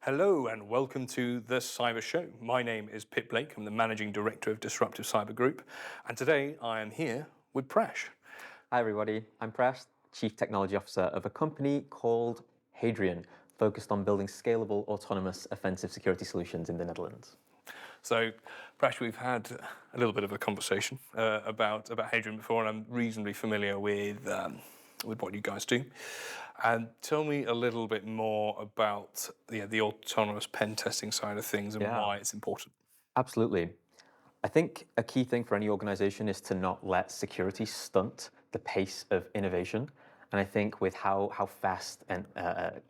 Hello and welcome to the Cyber Show. My name is Pip Blake. I'm the Managing Director of Disruptive Cyber Group, and today I am here with Prash. Hi everybody, I'm Prash, Chief Technology Officer of a company called Hadrian, focused on building scalable, autonomous, offensive security solutions in the Netherlands. So, Prash, we've had a little bit of a conversation about Hadrian before, and I'm reasonably familiar with what you guys do. And tell me a little bit more about the autonomous pen testing side of things and Yeah, why it's important. absolutely. I think a key thing for any organization is to not let security stunt the pace of innovation. And I think with how fast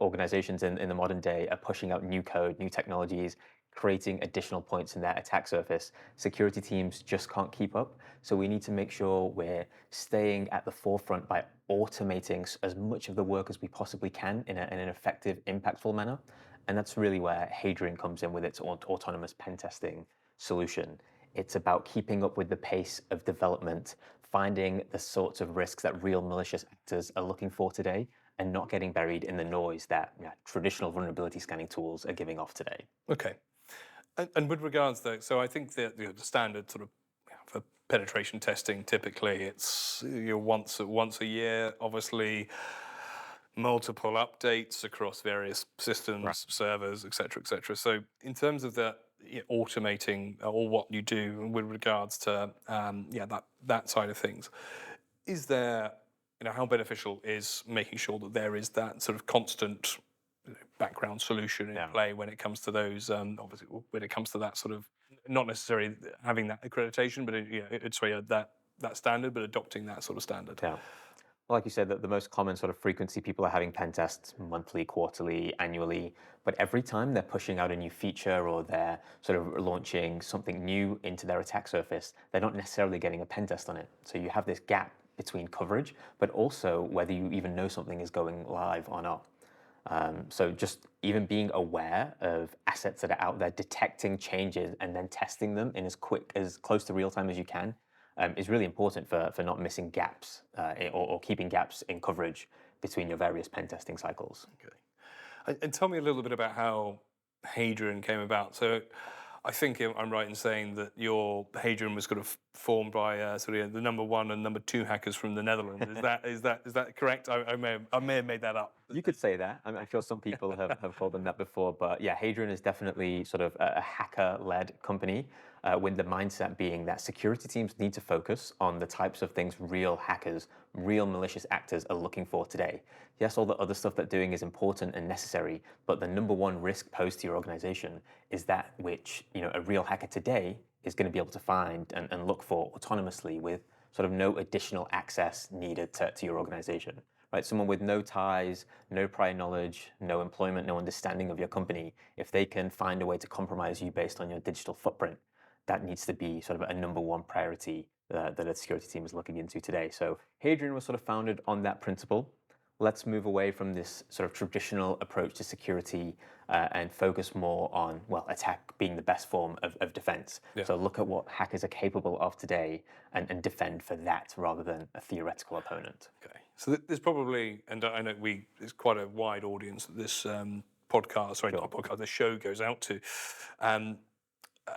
organizations in the modern day are pushing out new code, new technologies, creating additional points in their attack surface, security teams just can't keep up. So we need to make sure we're staying at the forefront by automating as much of the work as we possibly can in an effective, impactful manner. And that's really where Hadrian comes in with its autonomous pen testing solution. It's about keeping up with the pace of development, finding the sorts of risks that real malicious actors are looking for today, and not getting buried in the noise that traditional vulnerability scanning tools are giving off today. Okay. And with regards though, so I think that the standard sort of for penetration testing, typically it's once a year, obviously multiple updates across various Right. systems, servers, etc., etc. So in terms of the automating or what you do with regards to that side of things, is there how beneficial is making sure that there is that sort of constant background solution in Yeah. play when it comes to those obviously when it comes to that sort of not necessarily having that accreditation but it's that standard but adopting that sort of standard. Yeah. Well, like you said, that the most common sort of frequency people are having pen tests monthly, quarterly, annually. But every time they're pushing out a new feature or they're sort of launching something new into their attack surface, they're not necessarily getting a pen test on it. So you have this gap between coverage, but also whether you even know something is going live or not. So just even being aware of assets that are out there, detecting changes and then testing them in as close to real time as you can, is really important for not missing gaps or keeping gaps in coverage between your various pen testing cycles. Okay. And tell me a little bit about how Hadrian came about. So I think I'm right in saying that your Hadrian was kind of formed by the number one and number two hackers from the Netherlands. Is that correct? I may have made that up. You could say that. I'm sure some people have called them that before, but yeah, Hadrian is definitely sort of a hacker-led company, with the mindset being that security teams need to focus on the types of things real hackers, real malicious actors are looking for today. Yes, all the other stuff they're doing is important and necessary, but the number one risk posed to your organization is that which a real hacker today is going to be able to find and look for autonomously with sort of no additional access needed to your organization. Right, someone with no ties, no prior knowledge, no employment, no understanding of your company, if they can find a way to compromise you based on your digital footprint, that needs to be sort of a number one priority that a security team is looking into today. So Hadrian was sort of founded on that principle. Let's move away from this sort of traditional approach to security and focus more on, well, attack being the best form of defense. Yeah. So look at what hackers are capable of today and defend for that rather than a theoretical opponent. Okay. So there's probably, and I know it's quite a wide audience that this podcast, sorry, Sure. not podcast, this show goes out to. Um,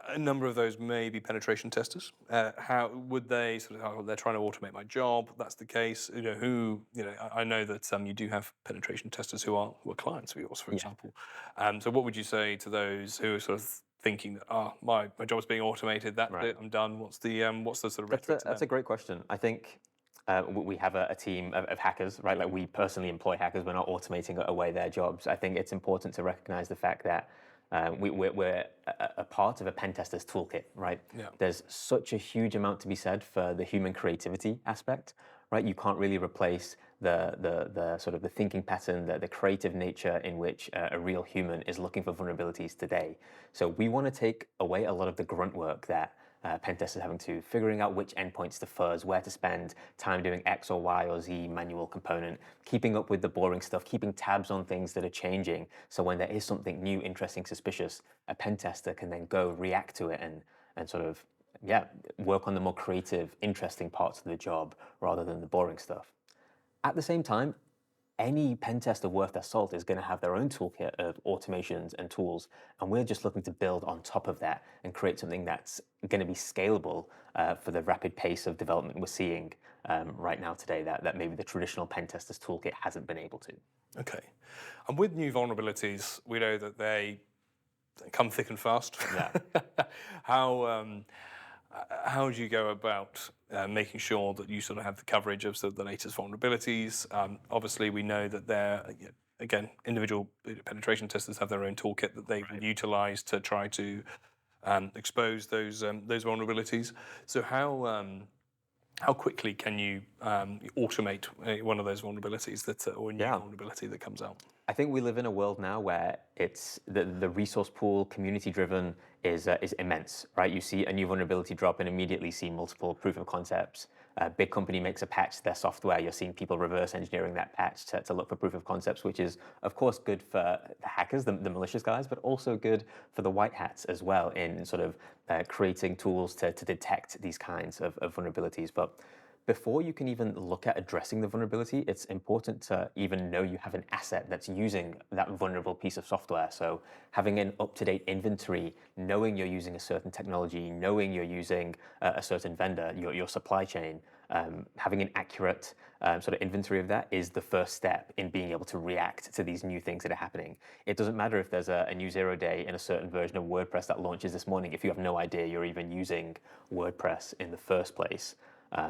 a number of those may be penetration testers. How would they they're trying to automate my job? That's the case. I know that you do have penetration testers who are clients of yours, for Yeah. example. So what would you say to those who are sort of thinking that my job's being automated, that's Right. it, I'm done? What's the sort of That's rhetoric to that's them? a great question. I think we have a team of hackers, right? Like we personally employ hackers. We're not automating away their jobs. I think it's important to recognize the fact that we're a part of a pen tester's toolkit, right? Yeah. There's such a huge amount to be said for the human creativity aspect, right? You can't really replace the sort of the thinking pattern, the creative nature in which a real human is looking for vulnerabilities today. So we want to take away a lot of the grunt work that pen testers having to figuring out which endpoints to fuzz, where to spend time doing X or Y or Z manual component, keeping up with the boring stuff, keeping tabs on things that are changing. So when there is something new, interesting, suspicious, a pen tester can then go react to it and sort of work on the more creative, interesting parts of the job rather than the boring stuff. At the same time, any pen tester worth their salt is going to have their own toolkit of automations and tools, and we're just looking to build on top of that and create something that's going to be scalable for the rapid pace of development we're seeing right now today that maybe the traditional pen tester's toolkit hasn't been able to. Okay. And with new vulnerabilities, we know that they come thick and fast. Yeah. how how do you go about making sure that you sort of have the coverage of sort of the latest vulnerabilities? Obviously, we know that again, individual penetration testers have their own toolkit that they will utilize to try to expose those vulnerabilities. So how quickly can you automate one of those vulnerabilities or a new Yeah. vulnerability that comes out? I think we live in a world now where it's the resource pool, community driven, is immense, right? You see a new vulnerability drop and immediately see multiple proof of concepts. A big company makes a patch to their software. You're seeing people reverse engineering that patch to look for proof of concepts, which is, of course, good for the hackers, the malicious guys, but also good for the white hats as well in sort of creating tools to detect these kinds of vulnerabilities. But before you can even look at addressing the vulnerability, it's important to even know you have an asset that's using that vulnerable piece of software. So having an up-to-date inventory, knowing you're using a certain technology, knowing you're using a certain vendor, your supply chain, having an accurate sort of inventory of that is the first step in being able to react to these new things that are happening. It doesn't matter if there's a new 0 day in a certain version of WordPress that launches this morning if you have no idea you're even using WordPress in the first place.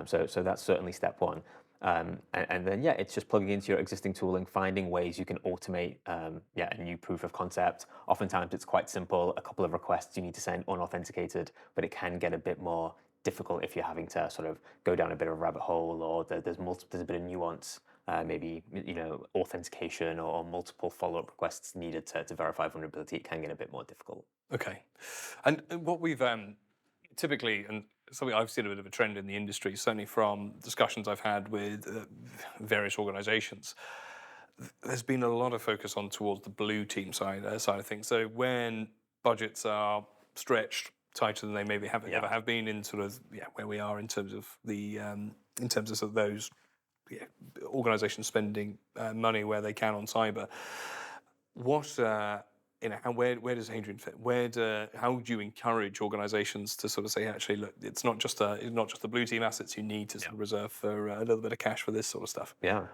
So that's certainly step one. And then, yeah, it's just plugging into your existing tooling, finding ways you can automate, a new proof of concept. Oftentimes it's quite simple, a couple of requests you need to send unauthenticated, but it can get a bit more difficult if you're having to sort of go down a bit of a rabbit hole or there's a bit of nuance. Maybe authentication or multiple follow-up requests needed to verify vulnerability. It can get a bit more difficult. Okay. And what we've typically, and something I've seen a bit of a trend in the industry, certainly from discussions I've had with various organizations, there's been a lot of focus on towards the blue team side of things. So when budgets are stretched tighter than they maybe ever have been in sort of where we are in terms of sort of those organizations spending money where they can on cyber. What and where does Hadrian fit? How would you encourage organisations to sort of say, actually, look, it's not just the blue team assets you need to sort of reserve for a little bit of cash for this sort of stuff? Yeah.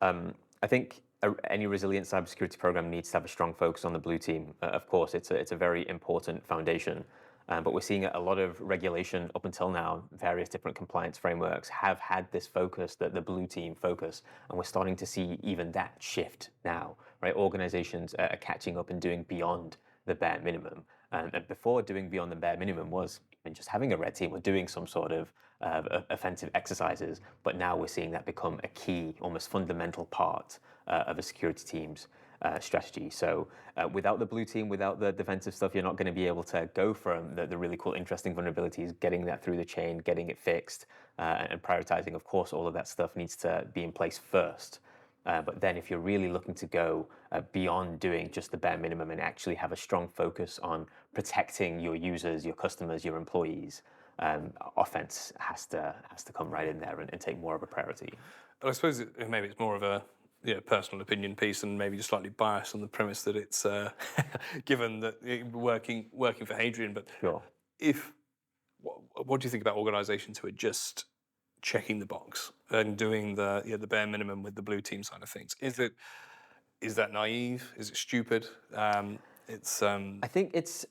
I think any resilient cybersecurity program needs to have a strong focus on the blue team. Of course, it's a very important foundation. But we're seeing a lot of regulation up until now. Various different compliance frameworks have had this focus, the blue team focus, and we're starting to see even that shift now. Right, organizations are catching up and doing beyond the bare minimum. And before, doing beyond the bare minimum was even just having a red team or doing some sort of offensive exercises. But now we're seeing that become a key, almost fundamental part of a security team's strategy. So without the blue team, without the defensive stuff, you're not going to be able to go from the really cool, interesting vulnerabilities, getting that through the chain, getting it fixed, and prioritizing. Of course, all of that stuff needs to be in place first. But then if you're really looking to go beyond doing just the bare minimum and actually have a strong focus on protecting your users, your customers, your employees, offense has to come right in there and take more of a priority. But I suppose maybe it's more of a personal opinion piece, and maybe just slightly biased on the premise that it's given that working for Hadrian. But Sure. if what do you think about organisations who are just checking the box and doing the bare minimum with the blue team side of things? Is that naive? Is it stupid? It's I think it's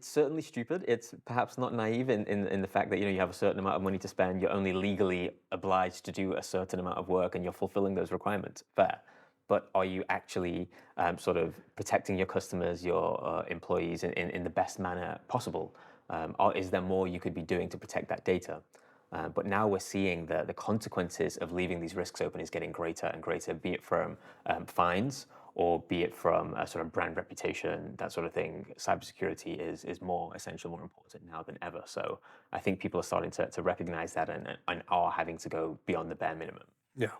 certainly stupid. It's perhaps not naive in the fact that you have a certain amount of money to spend. You're only legally obliged to do a certain amount of work, and you're fulfilling those requirements. Fair, but are you actually sort of protecting your customers, your employees in the best manner possible? Or is there more you could be doing to protect that data? But now we're seeing the consequences of leaving these risks open is getting greater and greater, be it from fines or be it from a sort of brand reputation, that sort of thing. Cybersecurity is more essential, more important now than ever. So I think people are starting to recognize that and are having to go beyond the bare minimum. Yeah.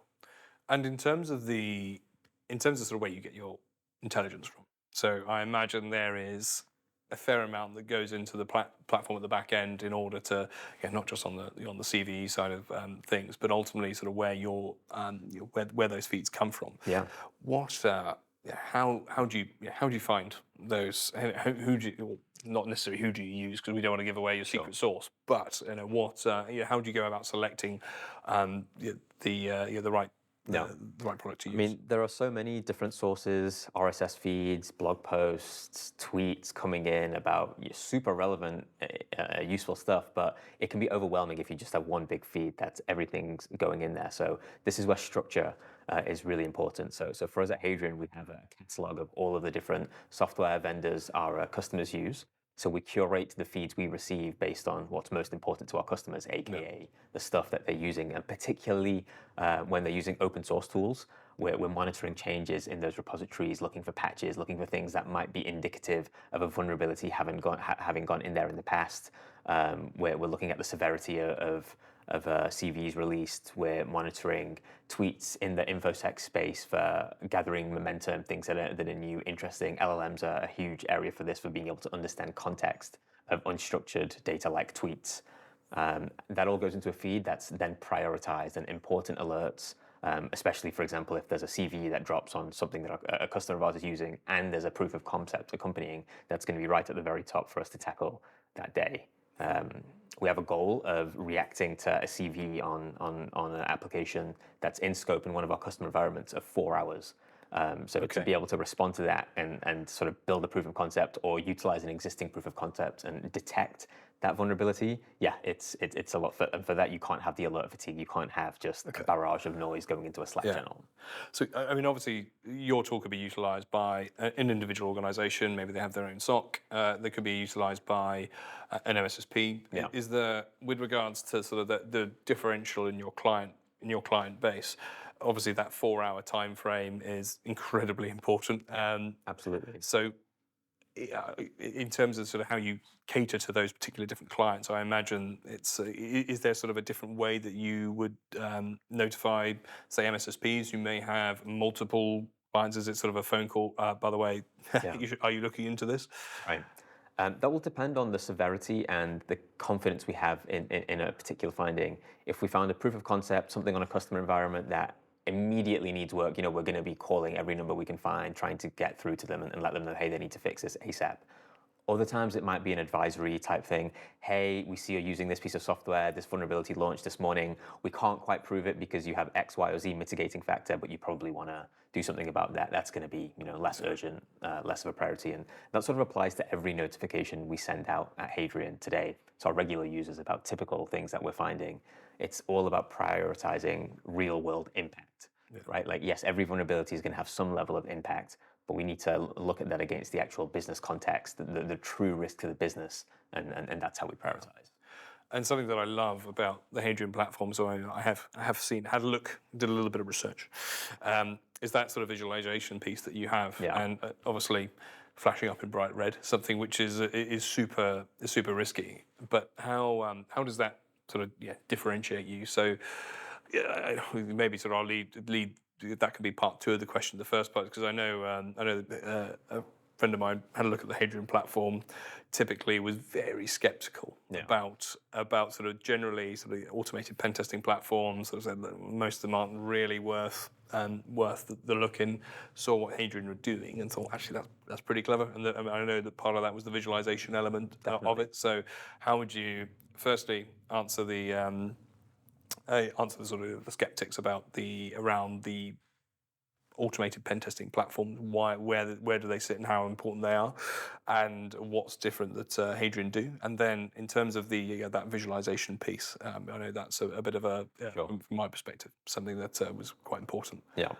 And in terms of sort of where you get your intelligence from. So I imagine there is a fair amount that goes into the platform at the back end in order to, not just on the CVE side of things, but ultimately sort of where where those feeds come from. Yeah. What how do you find those? Who do you, well, not necessarily who do you use, because we don't want to give away your Sure. secret sauce, but what how do you go about selecting the right Yeah. the right product to I use? mean, there are so many different sources, RSS feeds, blog posts, tweets coming in about super relevant, useful stuff, but it can be overwhelming if you just have one big feed that's everything's going in there. So this is where structure is really important. So for us at Hadrian, we have a catalog of all of the different software vendors our customers use. So we curate the feeds we receive based on what's most important to our customers, aka the stuff that they're using, and particularly when they're using open source tools, we're monitoring changes in those repositories, looking for patches, looking for things that might be indicative of a vulnerability having gone in there in the past. We're looking at the severity of CVs released. We're monitoring tweets in the infosec space for gathering momentum, things that are new, interesting. LLMs are a huge area for this, for being able to understand context of unstructured data like tweets. That all goes into a feed that's then prioritized, and important alerts, especially, for example, if there's a CV that drops on something that a customer of ours is using and there's a proof of concept accompanying, that's going to be right at the very top for us to tackle that day. We have a goal of reacting to a CV on an application that's in scope in one of our customer environments of 4 hours. So to be able to respond to that and sort of build a proof of concept or utilize an existing proof of concept and detect that vulnerability, it's a lot. And for that, you can't have the alert fatigue. You can't have just a barrage of noise going into a Slack channel. So, I mean, obviously, your tool could be utilized by an individual organization. Maybe they have their own SOC. They could be utilized by an MSSP. Yeah. Is there, with regards to sort of the differential in your client base? Obviously, that 4 hour time frame is incredibly important. Absolutely. So, in terms of sort of how you cater to those particular different clients, I imagine is there sort of a different way that you would notify, say, MSSPs who may have multiple clients? Is it sort of a phone call? By the way, Yeah. are you looking into this? Right. That will depend on the severity and the confidence we have in a particular finding. If we found a proof of concept, something on a customer environment that immediately needs work, we're going to be calling every number we can find, trying to get through to them and let them know, hey, they need to fix this ASAP. Other times it might be an advisory type thing. Hey, we see you're using this piece of software, this vulnerability launched this morning. We can't quite prove it because you have X, Y, or Z mitigating factor, but you probably want to do something about that. That's going to be, less urgent, less of a priority. And that sort of applies to every notification we send out at Hadrian today. So our regular users, about typical things that we're finding. It's all about prioritizing real world impact, right? Like, yes, every vulnerability is going to have some level of impact, but we need to look at that against the actual business context, the true risk to the business, and that's how we prioritize. And something that I love about the Hadrian platform, so I have had a look, did a little bit of research, is that sort of visualization piece that you have, and obviously flashing up in bright red, something which is super risky. But how does that sort of differentiate you? So maybe sort of I'll lead. That could be part two of the question. The first part, because I know a friend of mine had a look at the Hadrian platform. Typically, was very skeptical about sort of generally sort of automated pen testing platforms. Sort of said that most of them aren't really worth the look in. Saw what Hadrian were doing and thought, actually, that's pretty clever. And I know that part of that was the visualization element of it. So, how would you firstly answer the sort of the skeptics about around the automated pen testing platform? Where do they sit and how important they are, and what's different that Hadrian do? And then in terms of that visualization piece, I know that's a bit of a from my perspective, something that was quite important. Yeah.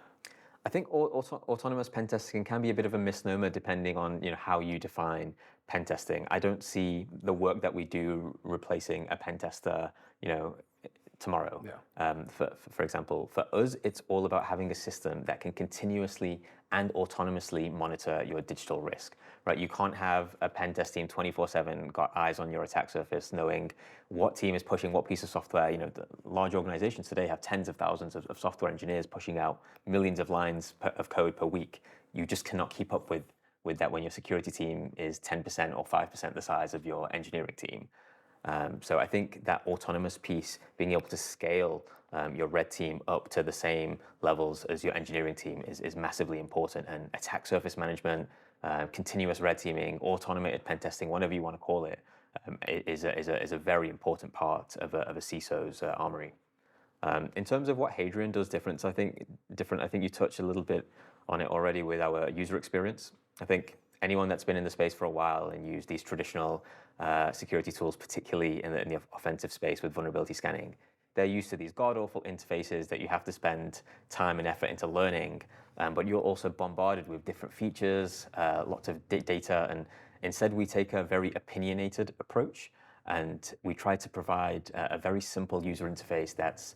I think autonomous pen testing can be a bit of a misnomer depending on how you define pen testing. I don't see the work that we do replacing a pen tester, tomorrow. For example, for us, it's all about having a system that can continuously and autonomously monitor your digital risk, right? You can't have a pen test team 24/7, got eyes on your attack surface, knowing what team is pushing what piece of software. The large organizations today have tens of thousands of software engineers pushing out millions of lines of code per week. You just cannot keep up with with that when your security team is 10% or 5% the size of your engineering team. So I think that autonomous piece, being able to scale your red team up to the same levels as your engineering team is massively important. And attack surface management, continuous red teaming, automated pen testing, whatever you want to call it, is a very important part of a CISO's armory. In terms of what Hadrian does different, I think you touched a little bit on it already with our user experience. I think anyone that's been in the space for a while and used these traditional security tools, particularly in the offensive space with vulnerability scanning, they're used to these god-awful interfaces that you have to spend time and effort into learning, but you're also bombarded with different features, lots of data, and instead we take a very opinionated approach, and we try to provide a very simple user interface that's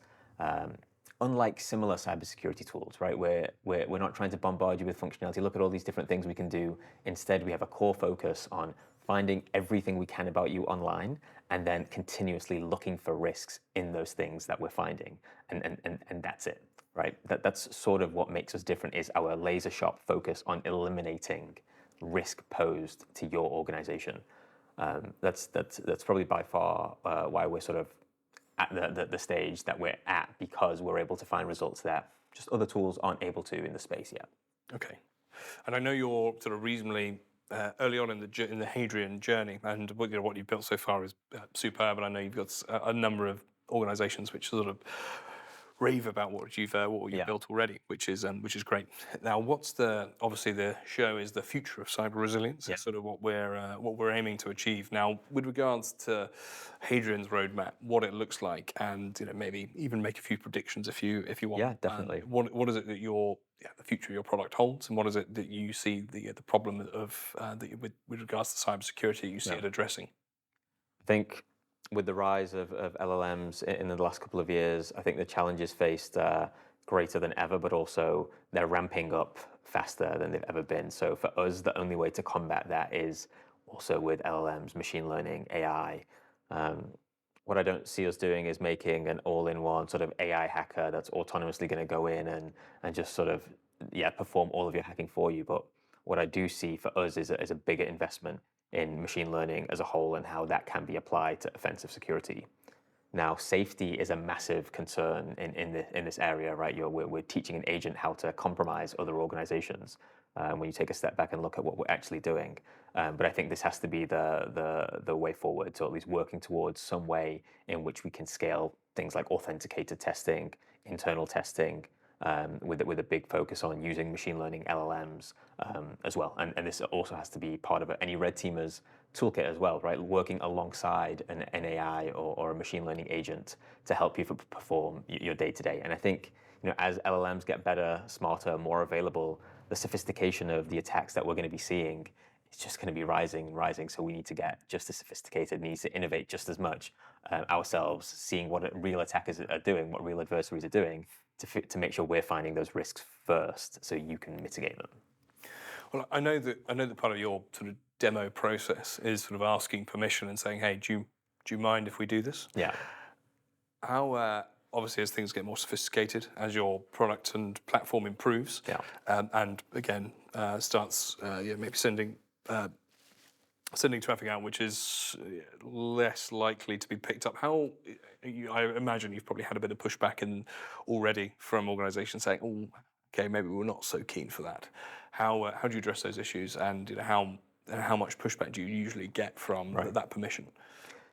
unlike similar cybersecurity tools, right? We're not trying to bombard you with functionality. Look at all these different things we can do. Instead, we have a core focus on finding everything we can about you online and then continuously looking for risks in those things that we're finding. And that's it, right? That's sort of what makes us different, is our laser sharp focus on eliminating risk posed to your organization. That's probably by far why we're sort of at the stage that we're at, because we're able to find results that just other tools aren't able to in the space yet. Okay. And I know you're sort of reasonably early on in the Hadrian journey, and what you've built so far is superb. And I know you've got a number of organisations which sort of rave about what you've built already, which is great. Now, obviously the show is the future of cyber resilience. Yeah. It's sort of what we're aiming to achieve. Now, with regards to Hadrian's roadmap, what it looks like, and maybe even make a few predictions if you want. Yeah, definitely. What is it that the future of your product holds, and what is it that you see the problem of with regards to cybersecurity you see it addressing? I think with the rise of LLMs in the last couple of years, I think the challenges faced are greater than ever, but also they're ramping up faster than they've ever been. So for us, the only way to combat that is also with LLMs, machine learning, AI. What I don't see us doing is making an all-in-one sort of AI hacker that's autonomously going to go in and just sort of perform all of your hacking for you. But what I do see for us is a bigger investment in machine learning as a whole and how that can be applied to offensive security. Now, safety is a massive concern in this area, right? We're teaching an agent how to compromise other organizations when you take a step back and look at what we're actually doing. But I think this has to be the way forward, so at least working towards some way in which we can scale things like authenticated testing, internal testing, with a big focus on using machine learning LLMs as well. And this also has to be part of any red teamer's toolkit as well, right? Working alongside an AI or a machine learning agent to help you perform your day to day. And I think as LLMs get better, smarter, more available, the sophistication of the attacks that we're going to be seeing is just going to be rising and rising. So we need to get just as sophisticated, need to innovate just as much ourselves, seeing what real attackers are doing, what real adversaries are doing, to make sure we're finding those risks first, so you can mitigate them. Well, I know that part of your sort of demo process is sort of asking permission and saying, "Hey, do you mind if we do this?" Yeah. How obviously, as things get more sophisticated, as your product and platform improves, and again starts maybe sending traffic out, which is less likely to be picked up. I imagine you've probably had a bit of pushback already from organisations saying, "Oh, okay, maybe we're not so keen for that." How do you address those issues, and how much pushback do you usually get from that permission?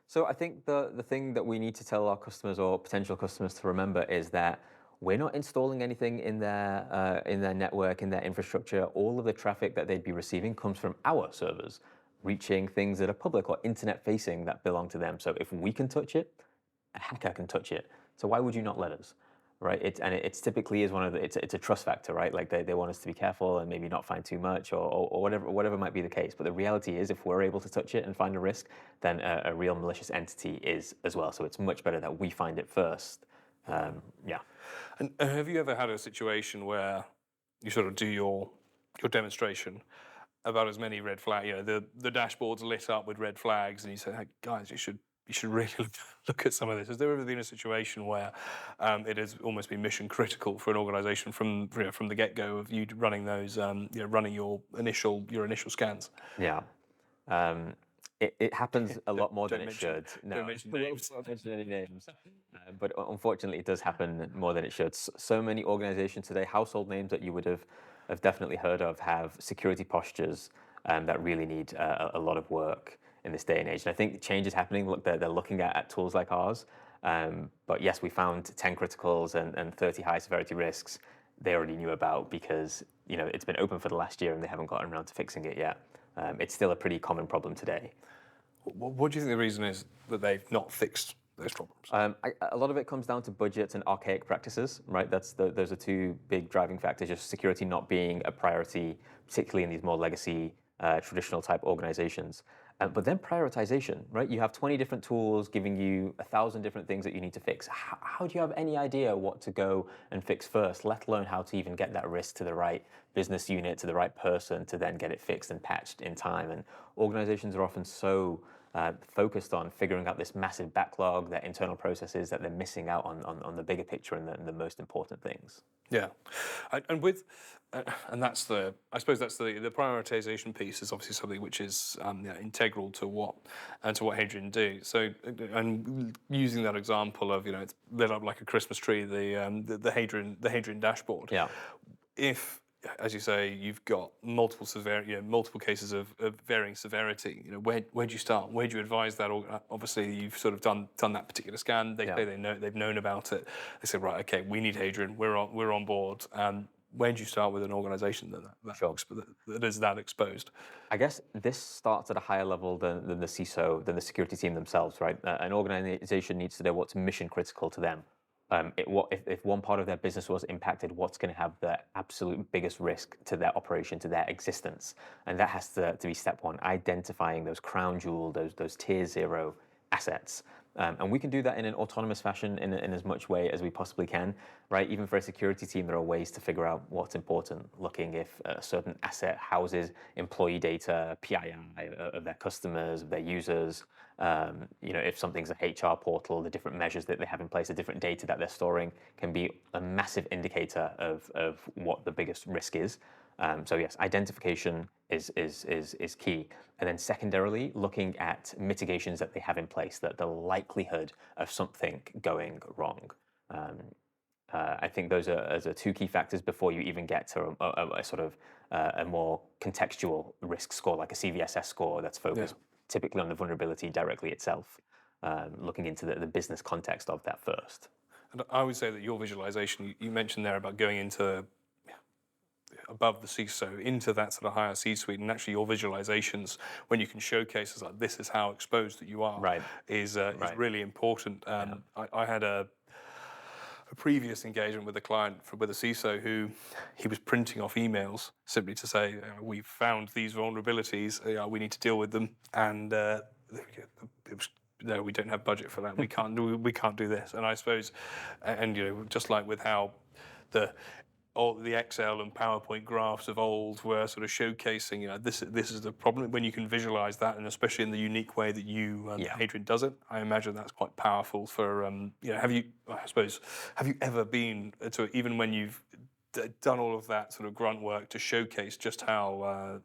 So I think the thing that we need to tell our customers or potential customers to remember is that we're not installing anything in their network, in their infrastructure. All of the traffic that they'd be receiving comes from our servers, reaching things that are public or internet facing that belong to them. So if we can touch it, a hacker can touch it. So why would you not let us? Right? It's typically is it's a trust factor, right? Like they want us to be careful and maybe not find too much or whatever might be the case. But the reality is, if we're able to touch it and find a risk, then a real malicious entity is as well. So it's much better that we find it first. And have you ever had a situation where you sort of do your demonstration about as many red flags, the dashboard's lit up with red flags, and you say, "Hey, guys, you should you should really look at some of this. Has there ever been a situation where it has almost been mission critical for an organisation from the get go of you running those running your initial scans? Yeah. Um, it happens a lot more than Don't it mention should. No, don't mention we names. won't mention any names. But unfortunately, it does happen more than it should. So many organizations today, household names that you would have definitely heard of, have security postures that really need a lot of work in this day and age. And I think change is happening. Look, they're looking at tools like ours. But yes, we found 10 criticals and 30 high severity risks they already knew about because it's been open for the last year and they haven't gotten around to fixing it yet. It's still a pretty common problem today. What do you think the reason is that they've not fixed those problems? A lot of it comes down to budgets and archaic practices, right? Those are two big driving factors, just security not being a priority, particularly in these more legacy, traditional type organizations. But then prioritization, right? You have 20 different tools giving you 1,000 different things that you need to fix. How do you have any idea what to go and fix first, let alone how to even get that risk to the right business unit, to the right person to then get it fixed and patched in time? And organizations are often so focused on figuring out this massive backlog, their internal processes, that they're missing out on the bigger picture and the most important things. Yeah, and that's I suppose that's the prioritization piece is obviously something which is integral to what Hadrian do. So and using that example of it's lit up like a Christmas tree, the Hadrian dashboard. Yeah. If, as you say, you've got multiple cases of varying severity, where do you start? Where do you advise that? Obviously, you've sort of done that particular scan. They Yeah. say they've known about it. They say, right, okay, we need Hadrian. We're on board. Where do you start with an organisation Sure. that is that exposed? I guess this starts at a higher level than the CISO, than the security team themselves, right? An organization needs to know what's mission critical to them. If one part of their business was impacted, what's going to have the absolute biggest risk to their operation, to their existence? And that has to be step one, identifying those crown jewel, those tier zero assets. And we can do that in an autonomous fashion in as much way as we possibly can, right? Even for a security team, there are ways to figure out what's important, looking if a certain asset houses employee data, PII of their customers, of their users. If something's a HR portal, the different measures that they have in place, the different data that they're storing can be a massive indicator of what the biggest risk is. So yes, identification is key. And then secondarily, looking at mitigations that they have in place, that the likelihood of something going wrong. I think those are two key factors before you even get to a sort of a more contextual risk score, like a CVSS score that's focused typically on the vulnerability directly itself, looking into the business context of that first. And I would say that your visualization, you mentioned there about going into above the CISO into that sort of higher C-suite, and actually your visualizations when you can showcase as like this is how exposed that you are Right. is Right. really important. I had a previous engagement with a client with a CISO who he was printing off emails simply to say we've found these vulnerabilities, we need to deal with them, and it was, no, we don't have budget for that. We can't do this. And I suppose, and just like with how all the Excel and PowerPoint graphs of old were sort of showcasing, this is the problem when you can visualize that, and especially in the unique way that Hadrian does it. I imagine that's quite powerful for, have you ever been to, even when you've done all of that sort of grunt work to showcase just how,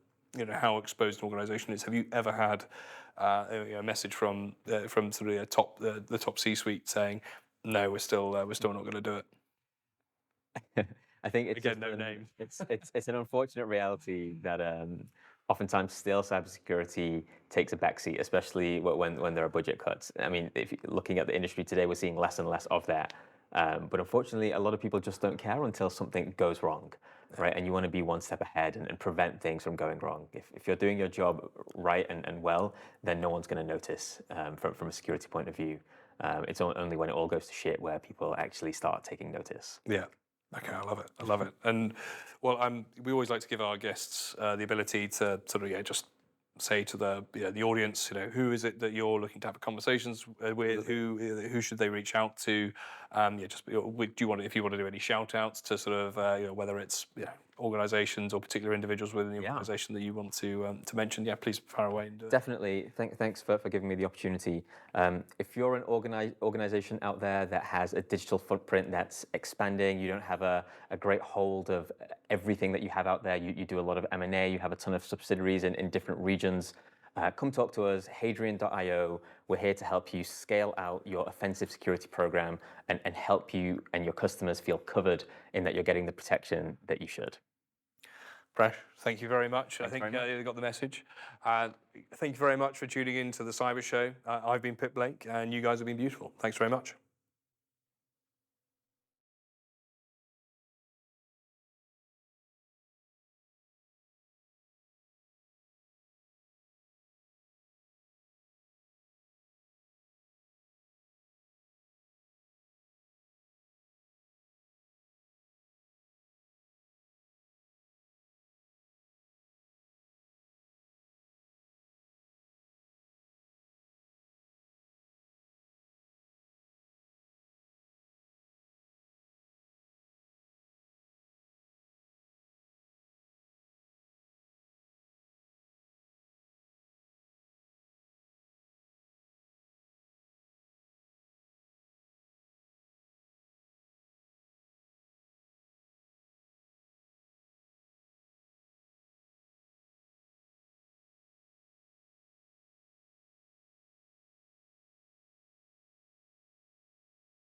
how exposed an organization is, have you ever had a message from sort of the top C-suite saying, no, we're still not going to do it? I think it's Again, just no names. it's an unfortunate reality that oftentimes still cybersecurity takes a backseat, especially when there are budget cuts. I mean, if you're looking at the industry today, we're seeing less and less of that. But unfortunately, a lot of people just don't care until something goes wrong, right? And you want to be one step ahead and prevent things from going wrong. If you're doing your job right and well, then no one's going to notice from a security point of view. It's only when it all goes to shit where people actually start taking notice. Yeah. Okay, I love it. I love it. And well, we always like to give our guests the ability to sort of just say to the audience, who is it that you're looking to have conversations with? Who should they reach out to? Do you want if you want to do any shout outs to sort of whether it's organisations or particular individuals within the Yeah. organisation that you want to mention, yeah, please fire away. And, Definitely. Thanks for giving me the opportunity. If you're an organization out there that has a digital footprint that's expanding, you don't have a great hold of everything that you have out there, you do a lot of M&A, you have a ton of subsidiaries in different regions, come talk to us, Hadrian.io. We're here to help you scale out your offensive security program and help you and your customers feel covered in that you're getting the protection that you should. Prash, thank you very much. I Thanks think very much. you got the message. Thank you very much for tuning in to the Cyber Show. I've been Pip Blake, and you guys have been beautiful. Thanks very much.